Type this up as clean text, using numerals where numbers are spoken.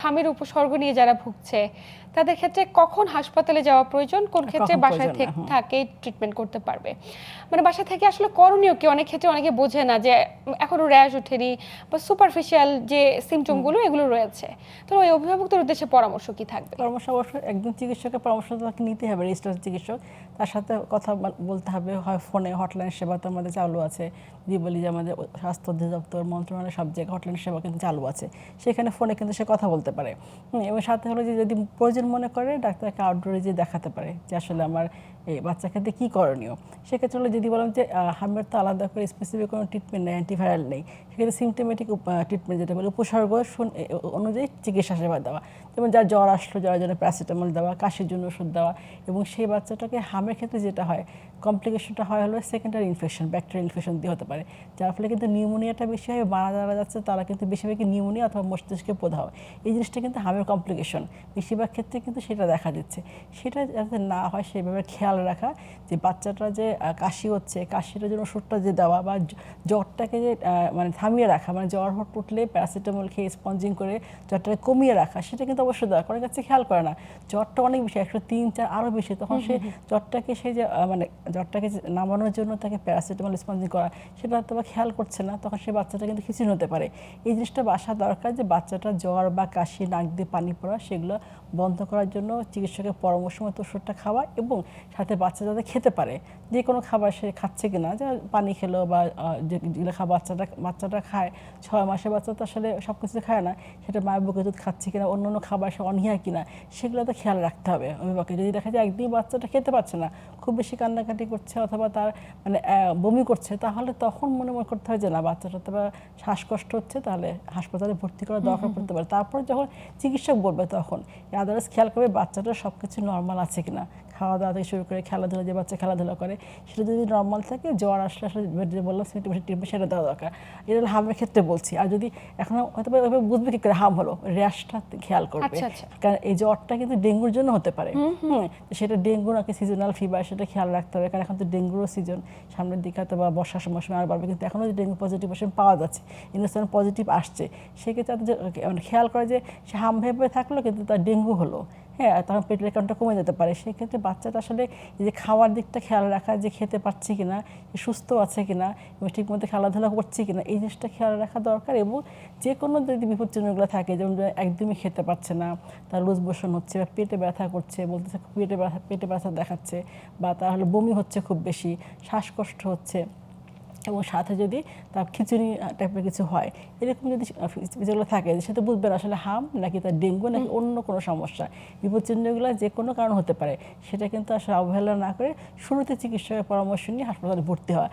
হামের উপসর্গ নিয়ে যারা ভুগছে তাদের ক্ষেত্রে কখন হাসপাতালে যাওয়া প্রয়োজন, কোন ক্ষেত্রে বাসায় থেকে ট্রিটমেন্ট করতে পারবে? মানে বাসা থেকে আসলে করণীয় কি? অনেক ক্ষেত্রে অনেকে বোঝে না যে এখনো র্যাশ ওঠেনি বা সুপারফিশিয়াল যে সিমটমগুলো এগুলো রয়েছে। তো ওই অভিভাবকদের উদ্দেশ্যে পরামর্শ কি থাকবে? পরামর্শ অবশ্যই একজন চিকিৎসকের পরামর্শ তাকে নিতে হবে, রেজিস্টার্ড চিকিৎসক। তার সাথে কথা বলতে হবে, হয় ফোনে হটলাইন সেবা তো আমাদের চালু আছে। যদি বলি যে আমাদের স্বাস্থ্য অধিদপ্তর মন্ত্রণালয়ের সব জায়গায় হটলাইন সেবা কিন্তু চালু আছে, সেখানে ফোনে কিন্তু সে কথা বলতে পারে। এবং সাথে হলো যে যদি প্রয়োজন মনে করে ডাক্তারকে আউটডোরে যেয়ে দেখাতে পারে যে আসলে আমার এই বাচ্চা ক্ষেত্রে কী করণীয়। সেক্ষেত্রে হলো যদি বললাম যে হামের তো আলাদা করে স্পেসিফিক কোনো ট্রিটমেন্ট নেই, অ্যান্টিভাইরাল নেই, সেক্ষেত্রে সিমটোমেটিক ট্রিটমেন্ট যেটা বলে উপসর্গ অনুযায়ী চিকিৎসা সেবা দেওয়া। যেমন যার জ্বর আসলো, জ্বরের জন্য প্যারাসিটামল দেওয়া, কাশির জন্য ওষুধ দেওয়া। এবং সেই বাচ্চাটাকে হামের ক্ষেত্রে যেটা হয়, কমপ্লিকেশনটা হয় হলো সেকেন্ডারি ইনফেকশন, ব্যাকটেরিয়াল ইনফেকশন দিয়ে হতে পারে, যার ফলে কিন্তু নিউমোনিয়াটা বেশি হয়। মারা যারা যাচ্ছে তারা কিন্তু বেশিরভাগই নিউমোনিয়া অথবা মস্তিষ্কে প্রদাহ। এই জিনিসটা কিন্তু হামের কমপ্লিকেশন, বেশিরভাগ ক্ষেত্রে কিন্তু সেটা দেখা দিচ্ছে। সেটা যাতে না হয় সেভাবে খেয়াল রাখা, যে বাচ্চাটা যে কাশি হচ্ছে, কাশিটার জন্য ওষুধটা যে দেওয়া, বা জ্বরটাকে যে মানে থামিয়ে রাখা, মানে জ্বর উঠলে প্যারাসিটামল খেয়ে স্পঞ্জিং করে জ্বরটাকে কমিয়ে রাখা, সেটা কিন্তু অবশ্যই দেওয়া। অনেক কাছে খেয়াল করে না, জ্বরটা অনেক বেশি 103, 4 আরও বেশি, তখন সে জ্বরটাকে সেই যে মানে জ্বরটাকে নামানোর জন্য তাকে প্যারাসিটামল স্পঞ্জিং করা, সেটা হয়তো বা খেয়াল করছে না, তখন সে বাচ্চাটা কিন্তু খিচুড়ি হতে পারে। এই জিনিসটা বাসা দরকার, যে বাচ্চাটা জ্বর বা কাশি, নাক দিয়ে পানি পড়া, সেগুলো বন্ধ করার জন্য চিকিৎসকের পরামর্শ মতো ওষুধটা খাওয়া, এবং সাথে বাচ্চা যাতে খেতে পারে, যে কোনো খাবার সে খাচ্ছে কিনা, যে পানি খেলো বা যেগুলো খাবার বাচ্চাটা খায়, 6 মাসের বাচ্চা তো আসলে সব কিছু খায় না, সেটা মায়ের বুকে দুধ খাচ্ছে কিনা, অন্য অন্য খাবার সে অনীহা কিনা, সেগুলো তো খেয়াল রাখতে হবে অভিভাবককে। যদি দেখা যায় একদিন বাচ্চাটা খেতে পারছে না, খুব বেশি কান্নাকাটি করছে অথবা তার মানে বমি করছে, তাহলে তখন মনে করতে হয় যে না, বাচ্চাটা তো শ্বাসকষ্ট হচ্ছে, তাহলে হাসপাতালে ভর্তি করা দরকার পড়তে পারে। তারপর যখন চিকিৎসক বলবে তখন আদারওয়াইজ খেয়াল করবে বাচ্চাটার সব কিছু নর্মাল আছে কিনা, খাওয়া দাওয়া থেকে শুরু করে খেলাধুলা, যে বাচ্চা খেলাধুলা করে সেটা যদি নর্মাল থাকে, জ্বর আসলে যে বললাম ট্রিটমেন্ট সেটা দেওয়া দরকার। এটা হলো হামের ক্ষেত্রে বলছি। আর যদি এখন হয়তো বুঝবে কি করে হাম হলো, র্যাশটা খেয়াল করবে, কারণ এই জ্বরটা কিন্তু ডেঙ্গুর জন্য হতে পারে। সেটা ডেঙ্গু নাকি সিজনাল ফিভার, সেটা খেয়াল রাখতে হবে, কারণ এখন তো ডেঙ্গুরও সিজন, সামনের দিকে হয়তো বা বর্ষার সময় আর বাড়বে, কিন্তু এখনও যে ডেঙ্গু পজিটিভ পেশেন্ট পাওয়া যাচ্ছে, ইনভেস্টমেন্ট পজিটিভ আসছে, সেক্ষেত্রে মানে খেয়াল করে যে সে হাম ভেবে থাকলো কিন্তু তার ডেঙ্গু হলো, হ্যাঁ, তখন পেটের কাউন্টটা কমে যেতে পারে। সেক্ষেত্রে বাচ্চাটা আসলে এই যে খাওয়ার দিকটা খেয়াল রাখা, যে খেতে পারছে কিনা, সুস্থ আছে কিনা, এবং ঠিকমতো খেলাধুলা করছে কিনা, এই জিনিসটা খেয়াল রাখা দরকার। এবং যে কোনো যদি বিপজ্জনকগুলো থাকে, যেমন একদমই খেতে পারছে না, তার লুজ মোশন হচ্ছে, বা পেটে ব্যথা করছে, বলতেছে পেটে ব্যথা দেখাচ্ছে, বা তাহলে বমি হচ্ছে খুব বেশি, শ্বাসকষ্ট হচ্ছে, এবং সাথে যদি তার খিচুড়ি টাইপের কিছু হয়, এরকম যদি যেগুলো থাকে, সেটা বুঝবেন আসলে হাম নাকি তার ডেঙ্গু নাকি অন্য কোনো সমস্যা। বিপদচিহ্নগুলো যে কোনো কারণ হতে পারে, সেটা কিন্তু আসলে অবহেলা না করে শুরুতে চিকিৎসকের পরামর্শ নিয়ে হাসপাতালে ভর্তি হওয়া।